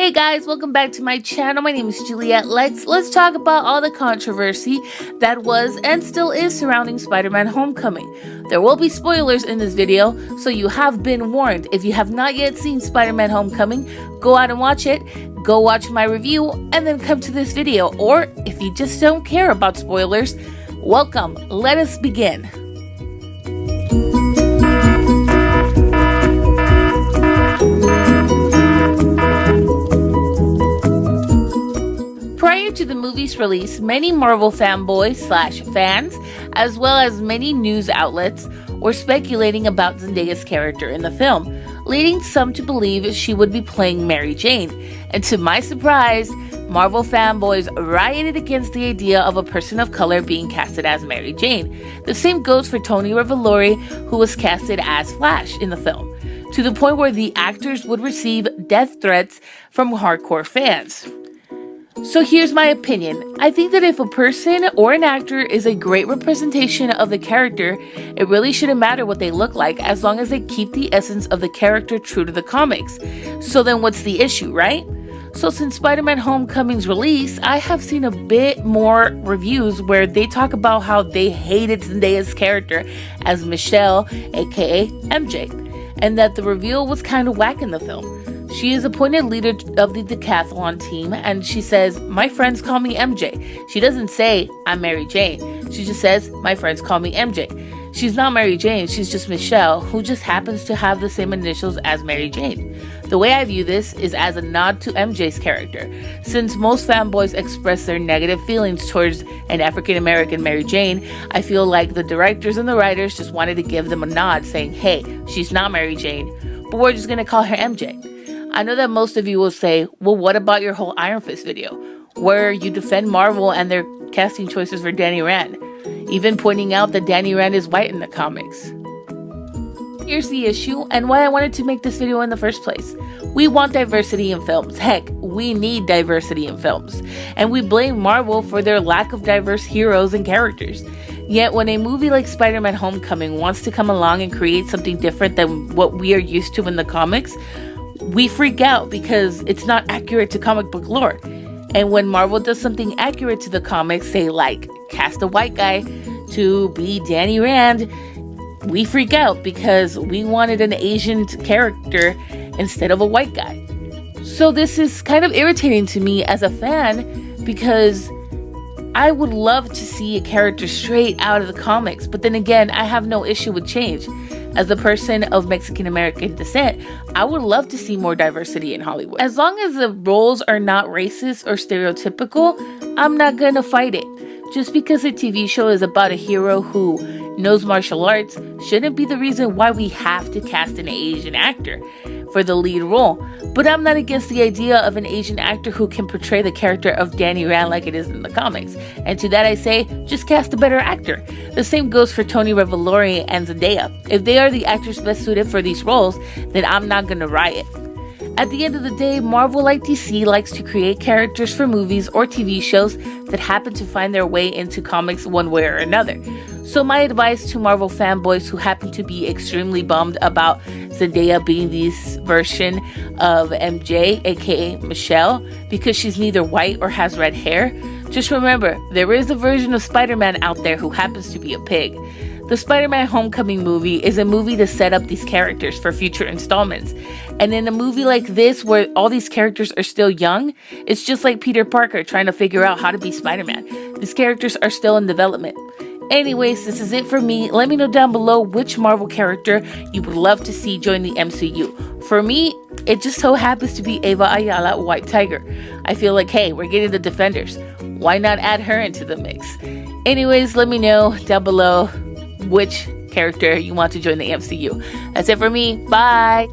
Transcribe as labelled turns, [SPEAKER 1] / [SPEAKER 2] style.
[SPEAKER 1] Hey guys, welcome back to my channel. My name is Juliet. Let's talk about all the controversy that was and still is surrounding Spider-Man Homecoming. There will be spoilers in this video, so you have been warned. If you have not yet seen Spider-Man Homecoming, go out and watch it. Go watch my review and then come to this video. Or if you just don't care about spoilers, welcome. Let us begin. Prior to the movie's release, many Marvel fanboys/fans, as well as many news outlets, were speculating about Zendaya's character in the film, leading some to believe she would be playing Mary Jane. And to my surprise, Marvel fanboys rioted against the idea of a person of color being casted as Mary Jane. The same goes for Tony Revolori, who was casted as Flash in the film, to the point where the actors would receive death threats from hardcore fans. So here's my opinion. I think that if a person or an actor is a great representation of the character, it really shouldn't matter what they look like as long as they keep the essence of the character true to the comics. So then what's the issue, right? So since Spider-Man Homecoming's release, I have seen a bit more reviews where they talk about how they hated Zendaya's character as Michelle, aka MJ, and that the reveal was kind of whack in the film. She is appointed leader of the decathlon team, and she says, "My friends call me MJ." She doesn't say, "I'm Mary Jane." She just says, "My friends call me MJ." She's not Mary Jane, she's just Michelle, who just happens to have the same initials as Mary Jane. The way I view this is as a nod to MJ's character. Since most fanboys express their negative feelings towards an African-American Mary Jane, I feel like the directors and the writers just wanted to give them a nod saying, "Hey, she's not Mary Jane, but we're just gonna call her MJ." I know that most of you will say, well, what about your whole Iron Fist video, where you defend Marvel and their casting choices for Danny Rand, even pointing out that Danny Rand is white in the comics? Here's the issue and why I wanted to make this video in the first place. We want diversity in films. Heck, we need diversity in films. And we blame Marvel for their lack of diverse heroes and characters. Yet when a movie like Spider-Man Homecoming wants to come along and create something different than what we are used to in the comics, we freak out because it's not accurate to comic book lore. And when Marvel does something accurate to the comics, say like cast a white guy to be Danny Rand, we freak out because we wanted an Asian character instead of a white guy. So this is kind of irritating to me as a fan because I would love to see a character straight out of the comics, but then again, I have no issue with change. As a person of Mexican-American descent, I would love to see more diversity in Hollywood. As long as the roles are not racist or stereotypical, I'm not gonna fight it. Just because a TV show is about a hero who knows martial arts shouldn't be the reason why we have to cast an Asian actor for the lead role. But I'm not against the idea of an Asian actor who can portray the character of Danny Rand like it is in the comics. And to that I say, just cast a better actor. The same goes for Tony Revolori and Zendaya. If they are the actors best suited for these roles, then I'm not gonna riot. At the end of the day, Marvel, like DC, likes to create characters for movies or TV shows that happen to find their way into comics one way or another. So my advice to Marvel fanboys who happen to be extremely bummed about Zendaya being this version of MJ, aka Michelle, because she's neither white or has red hair, just remember, there is a version of Spider-Man out there who happens to be a pig. The Spider-Man Homecoming movie is a movie to set up these characters for future installments. And in a movie like this, where all these characters are still young, it's just like Peter Parker trying to figure out how to be Spider-Man. These characters are still in development. Anyways, this is it for me. Let me know down below which Marvel character you would love to see join the MCU. For me, it just so happens to be Eva Ayala, White Tiger. I feel like, hey, we're getting the Defenders. Why not add her into the mix? Anyways, let me know down below which character you want to join the MCU. That's it for me. Bye!